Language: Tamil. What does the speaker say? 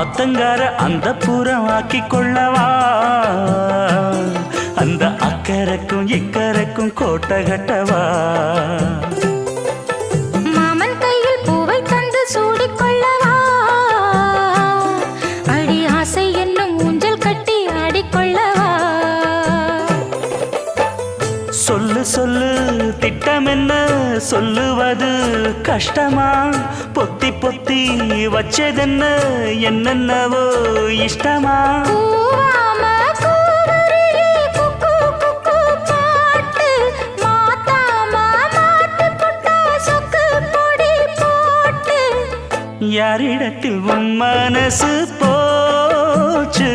ஆத்தங்கார அந்த புறம் ஆக்கி கொள்ளவா அந்த அக்கறைக்கும் இக்கரைக்கும் கோட்டை கட்டவா மாமன் கையில் பூவை தந்து சூடிக்கொள்ளவா அடி ஆசை என்னும் ஊஞ்சல் கட்டி ஆடிக்கொள்ளவா சொல்லு சொல்லு திட்டம் என்ன சொல்லுவது கஷ்டமா பொத்தி பொத்தி வச்சதென்ன என்னென்னவோ இஷ்டமா கூவாம கூவருளி குக்கு குக்கு பாட்டு மாத்தாம மாட்டு புட்டா சொக்கு பொடி போட்டு யாரிடத்தில் உன் மனசு போச்சு